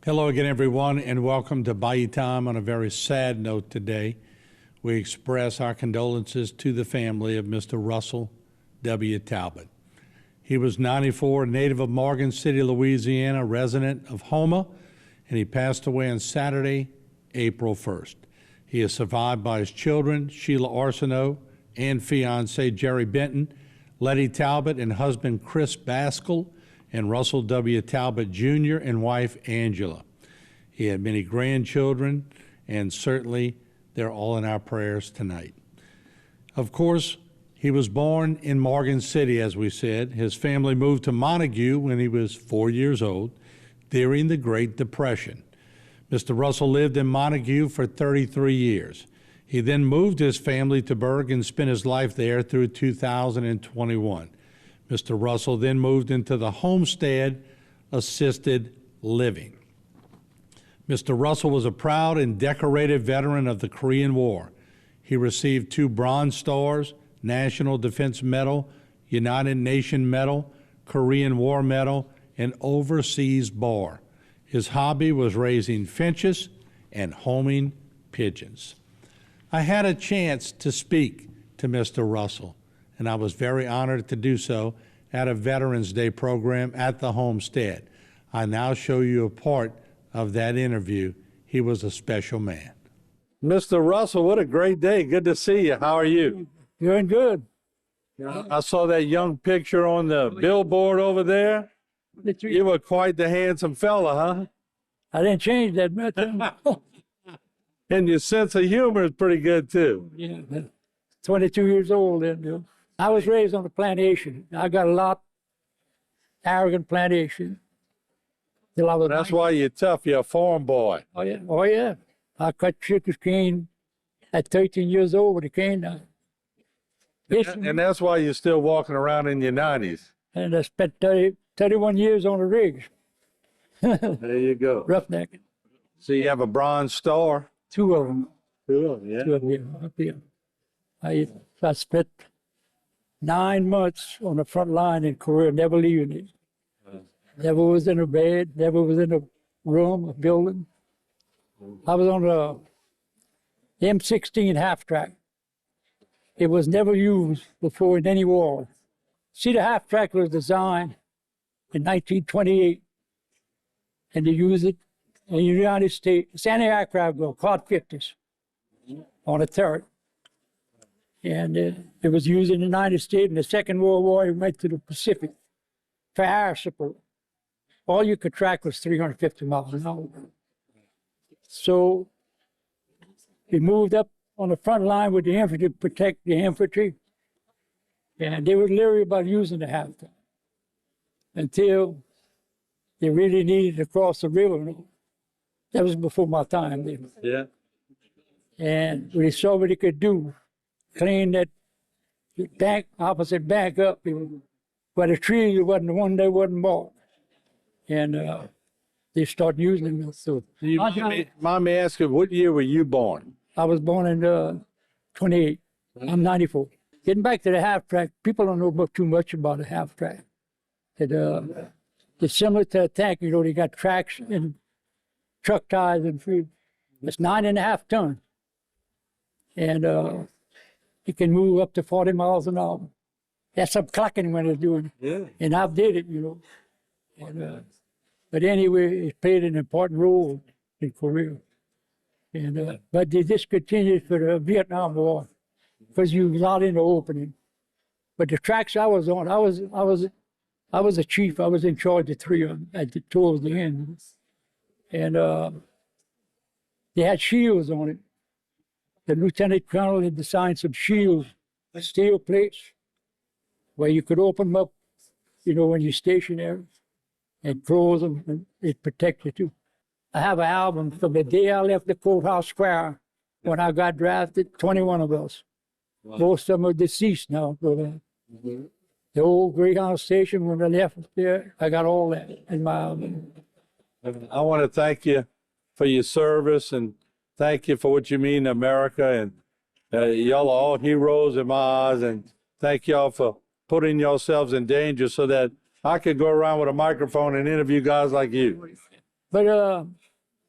Hello again, everyone, and welcome to Bayou Time. On a very sad note today, we express our condolences to the family of Mr. Russell W. Talbot. He was 94, native of Morgan City, Louisiana, resident of Houma, and he passed away on Saturday, April 1st. He is survived by his children, Sheila Arsenault, and fiance Jerry Benton, Letty Talbot, and husband Chris Baskell, and Russell W. Talbot Jr. and wife Angela. He had many grandchildren, and certainly they're all in our prayers tonight. Of course, he was born in Morgan City, as we said. His family moved to Montague when he was 4 years old during the Great Depression. Mr. Russell lived in Montague for 33 years. He then moved his family to Berg and spent his life there through 2021. Mr. Russell then moved into the homestead assisted living. Mr. Russell was a proud and decorated veteran of the Korean War. He received 2 Bronze Stars, National Defense Medal, United Nations Medal, Korean War Medal, and Overseas Bar. His hobby was raising finches and homing pigeons. I had a chance to speak to Mr. Russell, and I was very honored to do so at a Veterans Day program at the homestead. I now show you a part of that interview. He was a special man. Mr. Russell, what a great day. Good to see you. How are you? Doing good. I saw that young picture on the billboard over there. You were quite the handsome fella, huh? I didn't change that much. And your sense of humor is pretty good, too. Yeah, 22 years old then, Bill. I was raised on a plantation. I got a lot arrogant plantation. Till I was That's why you're tough. You're a farm boy. Oh, yeah. Oh, yeah. I cut sugar cane at 13 years old with a cane. And that's why you're still walking around in your 90s. And I spent 31 years on the rigs. There you go. Roughneck. So you have a Bronze Star? 2 of them. 2 of them, yeah. 2 of them, up here. I spent 9 months on the front line in Korea, never leaving it. Never was in a bed, never was in a room, a building. I was on the M16 half-track. It was never used before in any war. See, the half-track was designed in 1928, and they used it in the United States. It's anti-aircraft gun, Quad 50s, on a turret. And it was used in the United States. In the Second World War, it went to the Pacific for air support. All you could track was 350 miles an hour. So we moved up on the front line with the infantry to protect the infantry. And they were leery about using the half-track until they really needed to cross the river. That was before my time. Yeah. And we saw what they could do. Clean that bank, opposite bank up where the trees wasn't the one that wasn't bought. And they started using them. So Mom asked you, what year were you born? I was born in 28. I'm 94. Getting back to the half-track, people don't know too much about a half-track. It's similar to a tank. You know, they got tracks and truck tires and free. It's 9.5 tons. And it can move up to 40 miles an hour. That's some clucking when it's doing it. Yeah. And I've did it, you know. And, but anyway, it played an important role in Korea. And but they discontinued for the Vietnam War because you was out in the opening. But the tracks I was on, I was a chief. I was in charge of 3 of them towards the end. And they had shields on it. The lieutenant colonel had designed some shields, steel plates, where you could open them up, you know, when you're stationary, and close them, and it protects you too. I have an album from the day I left the courthouse square when I got drafted, 21 of us. Wow. Most of them are deceased now. But, the old Greyhound station, when I left there, I got all that in my album. I want to thank you for your service and thank you for what you mean to America. And y'all are all heroes in my eyes. And thank y'all for putting yourselves in danger so that I could go around with a microphone and interview guys like you. But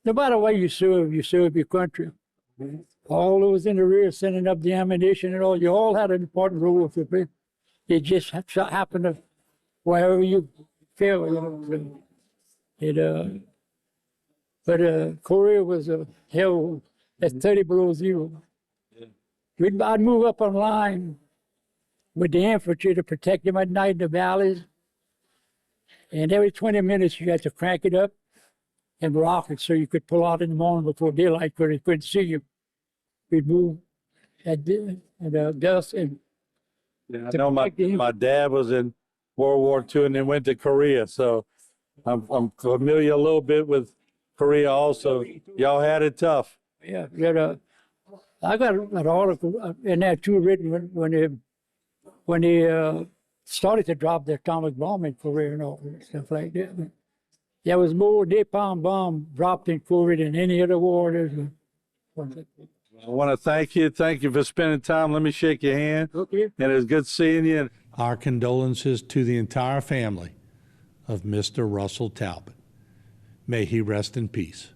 no matter what you serve your country. All those in the rear sending up the ammunition and all, you all had an important role to play. It just happened to wherever you fell, you know. But Korea was a hell at 30 below zero. I'd move up on line with the infantry to protect them at night in the valleys. And every 20 minutes you had to crank it up and rock it so you could pull out in the morning before daylight because they couldn't see you. We'd move at dusk and I know my dad was in World War II and then went to Korea, so I'm familiar a little bit with Korea also. Y'all had it tough. yeah, I got an article in there too written when they started to drop the atomic bomb in Korea and all that stuff like that. There was more napalm bomb dropped in Korea than any other war. I want to thank you. Thank you for spending time. Let me shake your hand. Okay. And it was good seeing you. Our condolences to the entire family of Mr. Russell Talbot. May he rest in peace.